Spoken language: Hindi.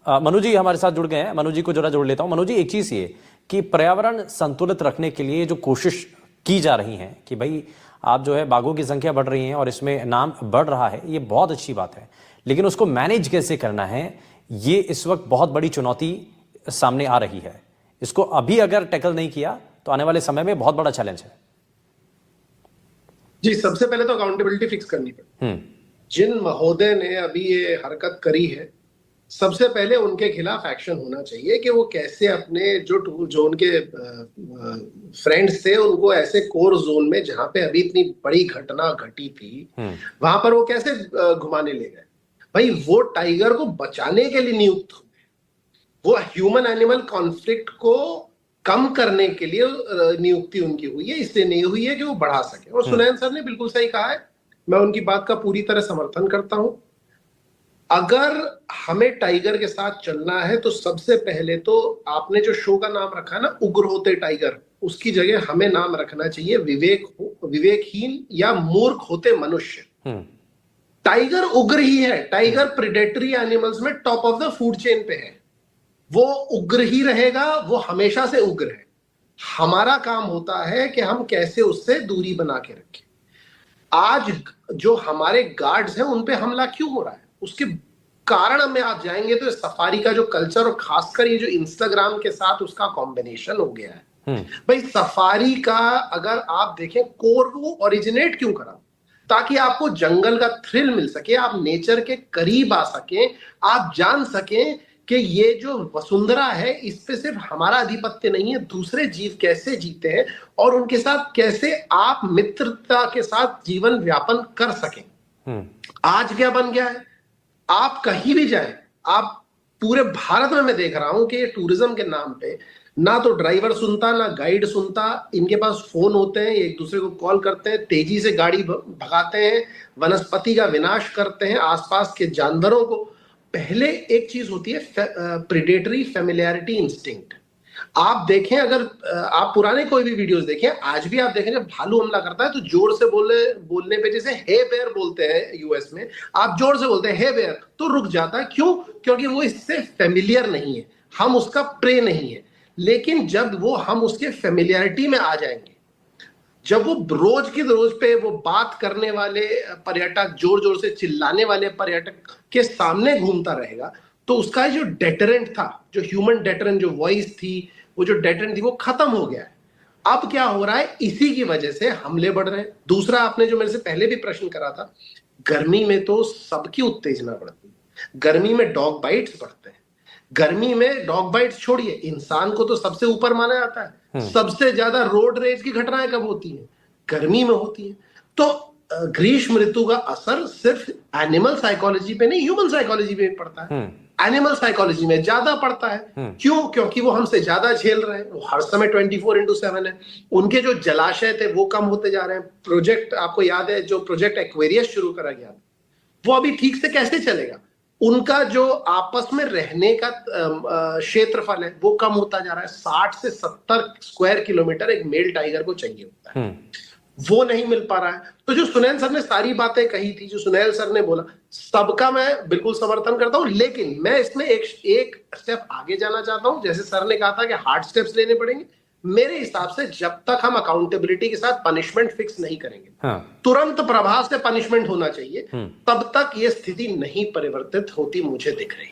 मनु जी हमारे साथ जुड़ गए हैं। मनु जी को जरा जोड़ लेता हूं। मनु जी, एक चीज ये कि पर्यावरण संतुलित रखने के लिए जो कोशिश की जा रही है कि भाई आप जो है बाघों की संख्या बढ़ रही है और इसमें नाम बढ़ रहा है, ये बहुत अच्छी बात है, लेकिन उसको मैनेज कैसे करना है, ये इस वक्त बहुत बड़ी चुनौती सामने आ रही है। इसको अभी अगर टैकल नहीं किया तो आने वाले समय में बहुत बड़ा चैलेंज है। जी, सबसे पहले तो अकाउंटेबिलिटी फिक्स करनी पड़ेगी। जिन महोदय ने अभी ये हरकत करी है, सबसे पहले उनके खिलाफ एक्शन होना चाहिए कि वो कैसे अपने जो उनके फ्रेंड्स थे उनको ऐसे कोर जोन में जहां पे अभी इतनी बड़ी घटना घटी थी वहां पर वो कैसे घुमाने ले गए। भाई वो टाइगर को बचाने के लिए नियुक्त हुए, वो ह्यूमन एनिमल कॉन्फ्लिक्ट को कम करने के लिए नियुक्ति उनकी हुई है, इसलिए नहीं हुई है कि वो बढ़ा सके। और सुनैन सर ने बिल्कुल सही कहा है, मैं उनकी बात का पूरी तरह समर्थन करता हूं। अगर हमें टाइगर के साथ चलना है तो सबसे पहले तो आपने जो शो का नाम रखा है ना, उग्र होते टाइगर, उसकी जगह हमें नाम रखना चाहिए विवेकहीन या मूर्ख होते मनुष्य। टाइगर उग्र ही है, टाइगर प्रेडेटरी एनिमल्स में top of the food chain पे है, वो उग्र ही रहेगा, वो हमेशा से उग्र है। हमारा काम होता है कि हम कैसे उससे दूरी बना के रखें। आज जो हमारे गार्ड्स हैं उन पे हमला क्यों हो रहा है, उसके कारण में आप जाएंगे तो सफारी का जो कल्चर और खासकर ये जो इंस्टाग्राम के साथ उसका कॉम्बिनेशन हो गया है। भाई सफारी का अगर आप देखें कोर वो ओरिजिनेट क्यों करा, ताकि आपको जंगल का थ्रिल मिल सके, आप नेचर के करीब आ सके, आप जान सकें कि ये जो वसुंधरा है इस पे सिर्फ हमारा आधिपत्य नहीं है, दूसरे जीव कैसे जीते हैं और उनके साथ कैसे आप मित्रता के साथ जीवन व्यापन कर सकें। आज क्या बन गया है, आप कहीं भी जाएं, आप पूरे भारत में मैं देख रहा हूं कि ये टूरिज्म के नाम पे ना तो ड्राइवर सुनता ना गाइड सुनता, इनके पास फोन होते हैं, एक दूसरे को कॉल करते हैं, तेजी से गाड़ी भगाते हैं, वनस्पति का विनाश करते हैं, आसपास के जानवरों को। पहले एक चीज होती है प्रेडेटरी फेमिलियरिटी इंस्टिंक्ट। आप देखें, अगर आप पुराने कोई भी वीडियोस देखें, आज भी आप देखें जब भालू हमला करता है तो जोर से बोलने पे, जैसे हे बेयर बोलते हैं यूएस में, आप जोर से बोलते हैं हे बेयर तो रुक जाता है। क्यों? क्योंकि वो इससे फेमिलियर नहीं है, हम उसका प्रे नहीं है। लेकिन जब वो हम उसके फेमिलियरिटी में आ जाएंगे, जब वो रोज की रोज पे वो बात करने वाले पर्यटक, जोर जोर से चिल्लाने वाले पर्यटक के सामने घूमता रहेगा, तो उसका जो डेटरेंट था, जो ह्यूमन डेटरेंट, जो वॉइस थी, वो जो डेटरेंट थी, वो खत्म हो गया है। अब क्या हो रहा है, इसी की वजह से हमले बढ़ रहे हैं। दूसरा, आपने जो मेरे से पहले भी प्रश्न करा था, गर्मी में तो सबकी उत्तेजना बढ़ती है, गर्मी में डॉग बाइट्स बढ़ते हैं, गर्मी में डॉग बाइट्स छोड़िए, इंसान को तो सबसे ऊपर माना जाता है। सबसे ज्यादा रोड रेज की घटनाएं कब होती है? गर्मी में होती है। तो ग्रीष्म ऋतु का असर सिर्फ एनिमल साइकोलॉजी पे नहीं, ह्यूमन साइकोलॉजी पे पड़ता है। एनिमल साइकोलॉजी में ज्यादा पड़ता है। क्यों? क्योंकि वो हमसे ज्यादा झेल रहे हैं, वो हर समय 24/7 है, उनके जो जलाशय थे वो कम होते जा रहे हैं। प्रोजेक्ट आपको याद है, जो प्रोजेक्ट एक्वेरियस शुरू करा गया, वो अभी ठीक से कैसे चलेगा? उनका जो आपस में रहने का क्षेत्रफल है वो कम होता जा रहा है। 60 से 70 स्क्वायर किलोमीटर एक मेल टाइगर को चाहिए होता है, वो नहीं मिल पा रहा है। तो जो सुनैन सर ने सारी बातें कही थी, जो सुनैल सर ने बोला, सबका मैं बिल्कुल समर्थन करता हूं, लेकिन मैं इसमें एक स्टेप आगे जाना चाहता हूं। जैसे सर ने कहा था कि हार्ड स्टेप्स लेने पड़ेंगे, मेरे हिसाब से जब तक हम अकाउंटेबिलिटी के साथ पनिशमेंट फिक्स नहीं करेंगे, तुरंत प्रभाव से पनिशमेंट होना चाहिए, तब तक ये स्थिति नहीं परिवर्तित होती मुझे दिख रही।